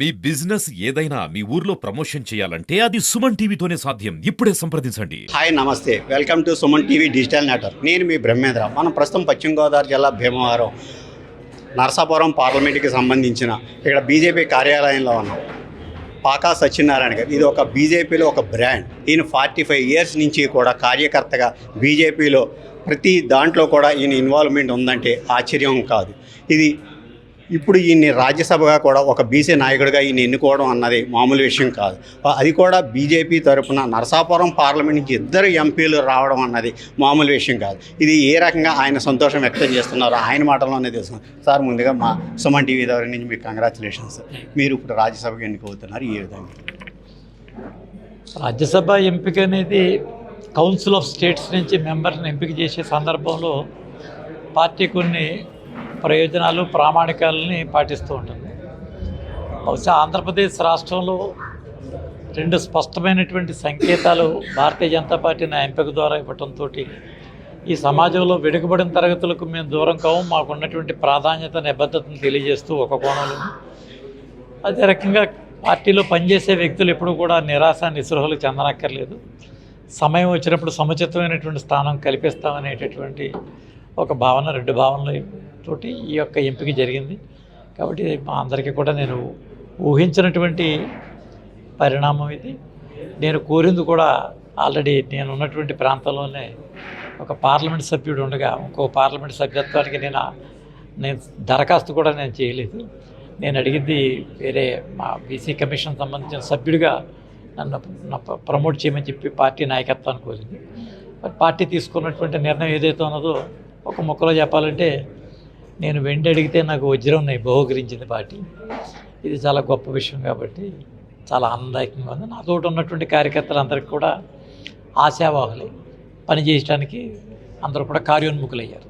మీ business ఏదైనా మీ ఊర్లో promotion చేయాలంటే అది సుమన్ టీవీతోనే సాధ్యం. ఇప్పుడే సంప్రదించండి. హాయ్ నమస్తే, welcome to Suman TV digital network. నేను మీ బ్రహ్మేంద్ర. మనం ప్రస్తుతం పశ్చిమ గోదావరి జిల్లా భీమవరం నరసాపురం పార్లమెంటుకి సంబంధించిన ఇక్కడ బీజేపీ కార్యాలయంలో ఉన్నాం. పాకా సత్యనారాయణ గారు, ఇది ఒక బీజేపీలో ఒక బ్రాండ్. ఈయన 45 ఇయర్స్ నుంచి కూడా కార్యకర్తగా బీజేపీలో ప్రతి దాంట్లో కూడా ఈయన ఇన్వాల్వ్మెంట్ ఉందంటే ఆశ్చర్యం కాదు. ఇది ఇప్పుడు ఈయన్ని రాజ్యసభగా కూడా ఒక బీసీ నాయకుడిగా ఈయన ఎన్నుకోవడం అన్నది మామూలు విషయం కాదు. అది కూడా బీజేపీ తరఫున నరసాపురం పార్లమెంట్ నుంచి 2 ఎంపీలు రావడం అన్నది మామూలు విషయం కాదు. ఇది ఏ రకంగా ఆయన సంతోషం వ్యక్తం చేస్తున్నారో ఆయన మాటల్లోనే తెలుసు. సార్, ముందుగా మా సుమన్ టీవీ దగ్గర నుంచి మీకు కంగ్రాచులేషన్స్. మీరు ఇప్పుడు రాజ్యసభకు ఎన్నికవుతున్నారు. ఏ విధంగా రాజ్యసభ ఎంపిక అనేది కౌన్సిల్ ఆఫ్ స్టేట్స్ నుంచి మెంబర్ని ఎంపిక చేసే సందర్భంలో పార్టీ కొన్ని ప్రయోజనాలు ప్రామాణికాలని పాటిస్తూ ఉంటుంది. బహుశా ఆంధ్రప్రదేశ్ రాష్ట్రంలో 2 స్పష్టమైనటువంటి సంకేతాలు భారతీయ జనతా పార్టీ నా ఎంపిక ద్వారా ఇవ్వడంతో ఈ సమాజంలో వెనుకబడిన తరగతులకు మేము దూరం కావు, మాకున్నటువంటి ప్రాధాన్యత నిబద్ధతను తెలియజేస్తూ ఒక కోణంలో, అదే రకంగా పార్టీలో పనిచేసే వ్యక్తులు ఎప్పుడు కూడా నిరాశ నిస్పృహలకు చెందనక్కర్లేదు, సమయం వచ్చినప్పుడు సముచితమైనటువంటి స్థానం కల్పిస్తామనేటటువంటి ఒక భావన, 2 భావనలతోటి ఈ యొక్క ఎంపిక జరిగింది. కాబట్టి మా అందరికీ కూడా నేను ఊహించినటువంటి పరిణామం ఇది. నేను కోరింది కూడా ఆల్రెడీ నేను ఉన్నటువంటి ప్రాంతంలోనే ఒక పార్లమెంట్ సభ్యుడు ఉండగా ఇంకో పార్లమెంట్ సభ్యత్వానికి నేను దరఖాస్తు కూడా నేను చేయలేదు. నేను అడిగింది వేరే మా బీసీ కమిషన్ సంబంధించిన సభ్యుడిగా నన్ను ప్రమోట్ చేయమని చెప్పి పార్టీ నాయకత్వాన్ని కోరింది. పార్టీ తీసుకున్నటువంటి నిర్ణయం ఏదైతే ఉన్నదో ఒక ముక్కలో చెప్పాలంటే, నేను వెండి అడిగితే నాకు వజ్రం బహుకరించింది పార్టీ. ఇది చాలా గొప్ప విషయం కాబట్టి చాలా ఆనందదాయకంగా ఉంది. నాతో ఉన్నటువంటి కార్యకర్తలందరికీ కూడా ఆశావాహులే, పనిచేయడానికి అందరూ కూడా కార్యోన్ముఖులయ్యారు.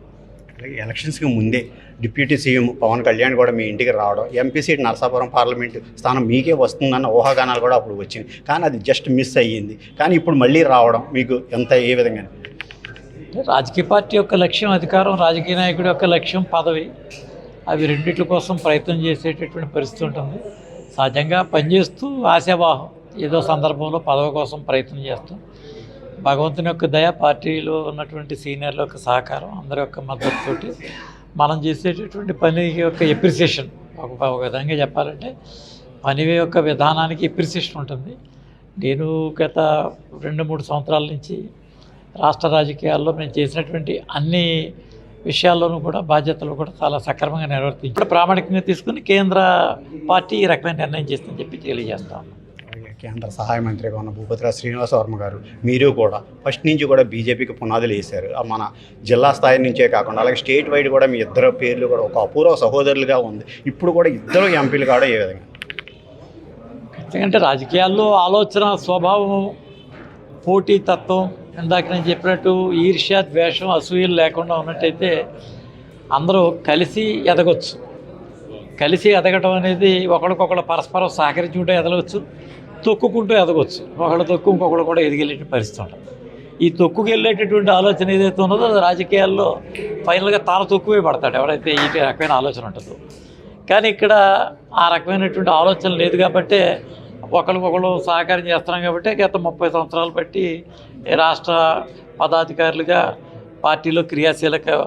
అలాగే ఎలక్షన్స్కి ముందే డిప్యూటీ సీఎం పవన్ కళ్యాణ్ కూడా మీ ఇంటికి రావడం, ఎంపీ సీట్ నరసాపురం పార్లమెంటు స్థానం మీకే వస్తుందన్న ఊహాగానాలు కూడా అప్పుడు వచ్చింది. కానీ అది జస్ట్ మిస్ అయ్యింది. కానీ ఇప్పుడు మళ్ళీ రావడం మీకు ఏ విధంగా? రాజకీయ పార్టీ యొక్క లక్ష్యం అధికారం, రాజకీయ నాయకుడి యొక్క లక్ష్యం పదవి. అవి రెండిట్ల కోసం ప్రయత్నం చేసేటటువంటి పరిస్థితి ఉంటుంది. సహజంగా పనిచేస్తూ ఆశావాహం, ఏదో సందర్భంలో పదవి కోసం ప్రయత్నం చేస్తాం. భగవంతుని యొక్క దయ, పార్టీలో ఉన్నటువంటి సీనియర్ల యొక్క సహకారం, అందరి యొక్క మద్దతుతోటి మనం చేసేటటువంటి పని యొక్క ఎప్రిసియేషన్, ఒక విధంగా చెప్పాలంటే పని యొక్క విధానానికి ఎప్రిసియేషన్ ఉంటుంది. నేను గత 2-3 సంవత్సరాల నుంచి రాష్ట్ర రాజకీయాల్లో మేము చేసినటువంటి అన్ని విషయాల్లోనూ కూడా బాధ్యతలు కూడా చాలా సక్రమంగా నిర్వర్తించి ఇప్పుడు ప్రామాణికంగా తీసుకుని కేంద్ర పార్టీ ఈ రకమైన నిర్ణయం చేస్తుందని చెప్పి తెలియజేస్తాం. కేంద్ర సహాయ మంత్రిగా ఉన్న భూపతిరాజు శ్రీనివాస వర్మ గారు, మీరు కూడా ఫస్ట్ నుంచి కూడా బీజేపీకి పునాదులు వేశారు. మన జిల్లా స్థాయి నుంచే కాకుండా అలాగే స్టేట్ వైడ్ కూడా మీ 2 పేర్లు కూడా ఒక అపూర్వ సహోదరులుగా ఉంది. ఇప్పుడు కూడా 2 ఎంపీలు కావడం ఏ విధంగా? ఎందుకంటే రాజకీయాల్లో ఆలోచన స్వభావం, పోటీ తత్వం, ఇందాక నేను చెప్పినట్టు ఈర్ష్య, ద్వేషం, అసూయలు లేకుండా ఉన్నట్టయితే అందరూ కలిసి ఎదగొచ్చు. కలిసి ఎదగటం అనేది ఒకరికొకరు పరస్పరం సహకరించుకుంటూ ఎదగవచ్చు, తొక్కుకుంటూ ఎదగవచ్చు. ఒకళ్ళు తొక్కు ఇంకొకళ్ళు కూడా ఎదిగేట పరిస్థితి ఉంటుంది. ఈ తొక్కుకు వెళ్ళేటటువంటి ఆలోచన ఏదైతే ఉన్నదో అది రాజకీయాల్లో ఫైనల్గా తాను తొక్కువే పడతాడు ఎవరైతే ఈ రకమైన ఆలోచన ఉంటుందో. కానీ ఇక్కడ ఆ రకమైనటువంటి ఆలోచన లేదు కాబట్టి ఒకరికొకరు సహకారం చేస్తున్నాం కాబట్టి గత 30 సంవత్సరాలు బట్టి రాష్ట్ర పదాధికారులుగా పార్టీలో క్రియాశీలక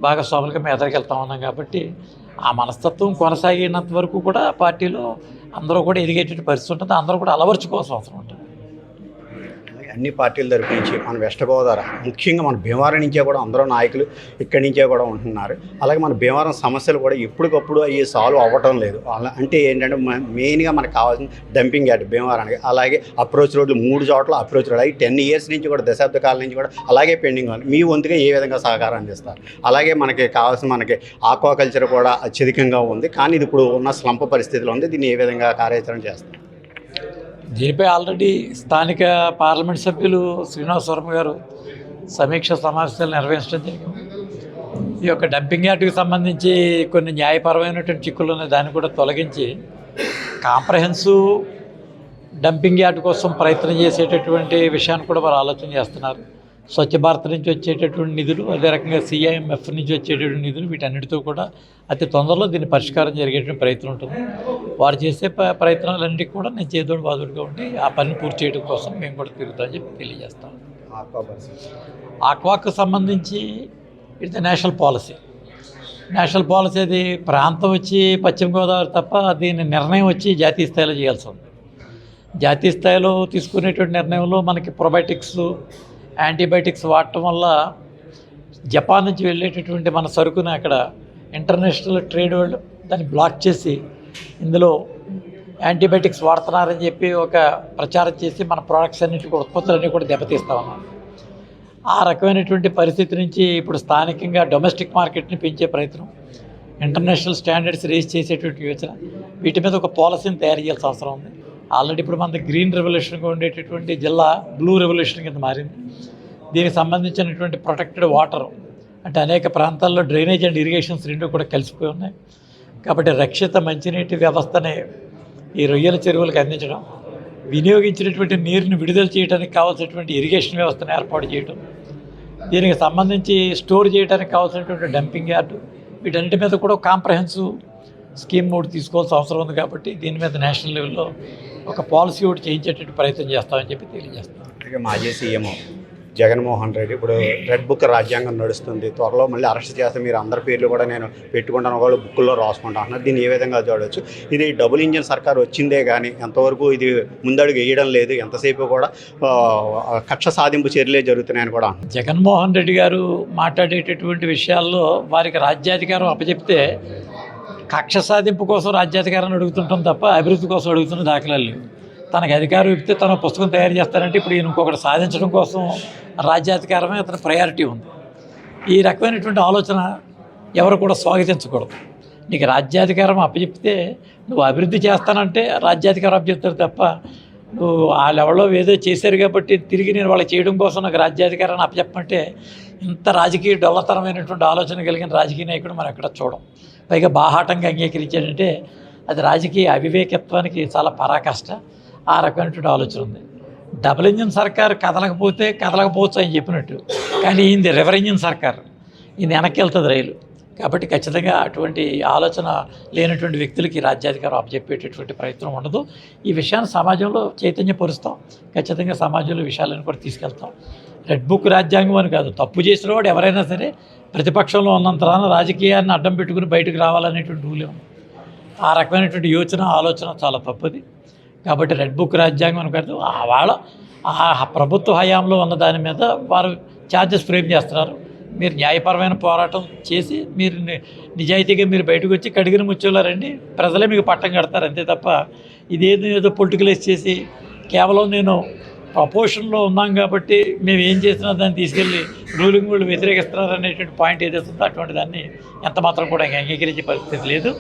భాగస్వాములుగా మేము ఎదరికెళ్తా ఉన్నాం కాబట్టి ఆ మనస్తత్వం కొనసాగినంత వరకు కూడా పార్టీలో అందరూ కూడా ఎదిగేటువంటి పరిస్థితి ఉంటుంది. అందరూ కూడా అలవర్చుకోవాల్సిన అవసరం ఉంటుంది. అన్ని పార్టీల తరపు నుంచి మన వెస్ట్ గోదావరి, ముఖ్యంగా మన భీమవరం నుంచే కూడా అందరూ నాయకులు ఇక్కడి నుంచే కూడా ఉంటున్నారు. అలాగే మన భీమవరం సమస్యలు కూడా ఎప్పటికప్పుడు అవి సాల్వ్ అవ్వటం లేదు. అంటే ఏంటంటే మెయిన్గా మనకు కావాల్సిన డంపింగ్ యార్డ్ భీమవరానికి, అలాగే అప్రోచ్ రోడ్లు 3 చోట్ల అప్రోచ్ రోడ్ అవి 10 ఇయర్స్ నుంచి కూడా, దశాబ్ద కాలం నుంచి కూడా అలాగే పెండింగ్ ఉంది. మీ వంతుగా ఏ విధంగా సహకారం అందిస్తారు? అలాగే మనకి కావాల్సిన ఆక్వాకల్చర్ కూడా అత్యధికంగా ఉంది, కానీ ఇది ఇప్పుడు ఉన్న స్లంప పరిస్థితిలో ఉంది. దీన్ని ఏ విధంగా కార్యాచరణ చేస్తారు? దీనిపై ఆల్రెడీ స్థానిక పార్లమెంట్ సభ్యులు శ్రీనివాస వర్మ గారు సమీక్ష సమావేశాలు నిర్వహించడం జరిగింది. ఈ యొక్క డంపింగ్ యార్డ్కి సంబంధించి కొన్ని న్యాయపరమైనటువంటి చిక్కులు ఉన్నాయి, దాన్ని కూడా తొలగించి కాంప్రహెన్సివ్ డంపింగ్ యార్డ్ కోసం ప్రయత్నం చేసేటటువంటి విషయాన్ని కూడా వారు ఆలోచన చేస్తున్నారు. స్వచ్ఛ భారత్ నుంచి వచ్చేటటువంటి నిధులు, అదే రకంగా CIMF నుంచి వచ్చేటటువంటి నిధులు, వీటన్నిటితో కూడా అతి తొందరలో దీని పరిష్కారం జరిగేటువంటి ప్రయత్నం ఉంటుంది. వారు చేసే ప్రయత్నాలన్నింటికి కూడా నేను చేదోడు బాదుడుగా ఉండి ఆ పని పూర్తి చేయడం కోసం మేము కూడా తిరుగుతామని చెప్పి తెలియజేస్తాం. ఆక్వాకు సంబంధించి ఇది నేషనల్ పాలసీ. నేషనల్ పాలసీ అది ప్రాంతం వచ్చి పశ్చిమ గోదావరి తప్ప దీని నిర్ణయం వచ్చి జాతీయ స్థాయిలో చేయాల్సి ఉంది. జాతీయ స్థాయిలో తీసుకునేటువంటి నిర్ణయంలో మనకి ప్రొబయోటిక్స్, యాంటీబయాటిక్స్ వాడటం వల్ల జపాన్ నుంచి వెళ్ళేటటువంటి మన సరుకుని అక్కడ ఇంటర్నేషనల్ ట్రేడ్ వాళ్ళు దాన్ని బ్లాక్ చేసి ఇందులో యాంటీబయాటిక్స్ వాడుతున్నారని చెప్పి ఒక ప్రచారం చేసి మన ప్రోడక్ట్స్ అన్నింటి కూడా ఉత్పత్తులన్నీ కూడా దెబ్బతీస్తా ఉన్నాం. ఆ రకమైనటువంటి పరిస్థితి నుంచి ఇప్పుడు స్థానికంగా డొమెస్టిక్ మార్కెట్ని పెంచే ప్రయత్నం, ఇంటర్నేషనల్ స్టాండర్డ్స్ రేస్ చేసేటువంటి యోచన, వీటి మీద ఒక పాలసీని తయారు చేయాల్సిన అవసరం ఉంది. ఆల్రెడీ ఇప్పుడు మన గ్రీన్ రెవల్యూషన్గా ఉండేటటువంటి జిల్లా బ్లూ రెవల్యూషన్ కింద మారింది. దీనికి సంబంధించినటువంటి ప్రొటెక్టెడ్ వాటర్ అంటే అనేక ప్రాంతాల్లో డ్రైనేజ్ అండ్ ఇరిగేషన్స్ రెండు కూడా కలిసిపోయి ఉన్నాయి. కాబట్టి రక్షిత మంచినీటి వ్యవస్థని ఈ రొయ్యల చెరువులకు అందించడం, వినియోగించినటువంటి నీరుని విడుదల చేయడానికి కావాల్సినటువంటి ఇరిగేషన్ వ్యవస్థను ఏర్పాటు చేయడం, దీనికి సంబంధించి స్టోర్ చేయడానికి కావాల్సినటువంటి డంపింగ్ యార్డు, వీటన్నిటి మీద కూడా కాంప్రహెన్సివ్ స్కీమ్ ఒకటి తీసుకోవాల్సిన అవసరం ఉంది. కాబట్టి దీని మీద నేషనల్ లెవెల్లో ఒక పాలసీ ఒకటి చేయించేటట్టు ప్రయత్నం చేస్తామని చెప్పి తెలియజేస్తాం. మాజీ సీఎం జగన్మోహన్ రెడ్డి ఇప్పుడు రెడ్ బుక్ రాజ్యాంగం నడుస్తుంది, త్వరలో మళ్ళీ అరెస్ట్ చేస్తే మీరు అందరి పేర్లు కూడా నేను పెట్టుకుంటాను, ఒకళ్ళు బుక్కుల్లో రాసుకుంటాను అన్నారు. దీన్ని ఏ విధంగా చూడవచ్చు? ఇది డబుల్ ఇంజిన్ సర్కార్ వచ్చిందే కానీ ఎంతవరకు ఇది ముందడుగు వేయడం లేదు, ఎంతసేపు కూడా కక్ష సాధింపు చర్యలే జరుగుతున్నాయని కూడా. జగన్మోహన్ రెడ్డి గారు మాట్లాడేటటువంటి విషయాల్లో వారికి రాజ్యాధికారం అప్పచెప్తే కక్ష సాధింపు కోసం రాజ్యాధికారాన్ని అడుగుతుంటాం తప్ప అభివృద్ధి కోసం అడుగుతున్న దాఖలాలు లేవు. తనకు అధికారం ఇస్తే తన పుస్తకం తయారు చేస్తారంటే ఇప్పుడు ఈయన ఇంకొకటి సాధించడం కోసం రాజ్యాధికారమే అతని ప్రయారిటీ ఉంది. ఈ రకమైనటువంటి ఆలోచన ఎవరు కూడా స్వాగతించకూడదు. నీకు రాజ్యాధికారం అప్పచెప్తే నువ్వు అభివృద్ధి చేస్తానంటే రాజ్యాధికారం అప్పచెప్తారు తప్ప నువ్వు వాళ్ళెవరో ఏదో చేశారు కాబట్టి తిరిగి నేను వాళ్ళకి చేయడం కోసం నాకు రాజ్యాధికారాన్ని అప్పచెప్పమంటే ఇంత రాజకీయ డొల్లతనమైనటువంటి ఆలోచన కలిగిన రాజకీయ నాయకుడు మనం ఎక్కడ చూడం. పైగా బాహాటంగా అంగీకరించాడంటే అది రాజకీయ అవివేకత్వానికి చాలా పరాకాష్ట. ఆ రకమైనటువంటి ఆలోచన ఉంది. డబుల్ ఇంజిన్ సర్కార్ కదలకపోవచ్చు అని చెప్పినట్టు, కానీ ఈయనది రివర్ ఇంజిన్ సర్కార్, ఈయన వెనక్కి వెళ్తుంది రైలు. కాబట్టి ఖచ్చితంగా అటువంటి ఆలోచన లేనటువంటి వ్యక్తులకి రాజ్యాధికారం అప్పచెప్పేటటువంటి ప్రయత్నం ఉండదు. ఈ విషయాన్ని సమాజంలో చైతన్యపరుస్తాం, ఖచ్చితంగా సమాజంలో విషయాలను కూడా తీసుకెళ్తాం. రెడ్ బుక్ రాజ్యాంగం అని కాదు, తప్పు చేసిన వాడు ఎవరైనా సరే ప్రతిపక్షంలో ఉన్నంతరాన రాజకీయాన్ని అడ్డం పెట్టుకుని బయటకు రావాలనేటువంటి రూల్ ఉంది. ఆ రకమైనటువంటి యోచన ఆలోచన చాలా తప్పది. కాబట్టి రెడ్ బుక్ రాజ్యాంగం అని కాదు, వాళ్ళ ఆ ప్రభుత్వ హయాంలో ఉన్న దాని మీద వారు ఛార్జెస్ ఫ్రేమ్ చేస్తున్నారు. మీరు న్యాయపరమైన పోరాటం చేసి మీరు నిజాయితీగా మీరు బయటకు వచ్చి కడిగిన ముచ్చులారండి, ప్రజలే మీకు పట్టం కడతారు అంతే తప్ప ఏదో పొలిటికలైజ్ చేసి కేవలం నేను ప్రపోర్షన్లో ఉన్నాం కాబట్టి మేము ఏం చేసినా దాన్ని తీసుకెళ్ళి రూలింగ్ వాళ్ళు వ్యతిరేకిస్తున్నారు అనేటువంటి పాయింట్ ఏదైతే ఉందో అటువంటి దాన్ని ఎంత మాత్రం కూడా అంగీకరించే పరిస్థితి లేదు.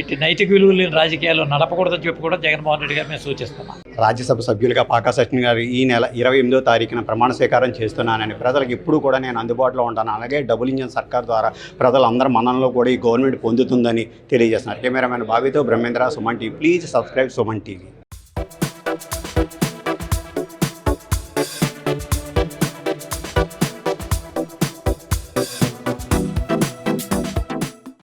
ఇటు నైతిక విలువలు లేని రాజకీయాలు నడపకూడదని చెప్పి కూడా జగన్మోహన్ రెడ్డి గారు మేము సూచిస్తున్నాం. రాజ్యసభ సభ్యులుగా పాకా సచిన్ గారు ఈ నెల 28వ తారీఖున ప్రమాణ స్వీకారం చేస్తున్నానని, ప్రజలకు ఇప్పుడు కూడా నేను అందుబాటులో ఉంటాను, అలాగే డబుల్ ఇంజిన్ సర్కార్ ద్వారా ప్రజలందరి మన్ననలో కూడా ఈ గవర్నమెంట్ పొందుతుందని తెలియజేస్తున్నారు. కెమెరామెన్ బాబీతో Brahmendra, Suman TV. Please subscribe Suman TV.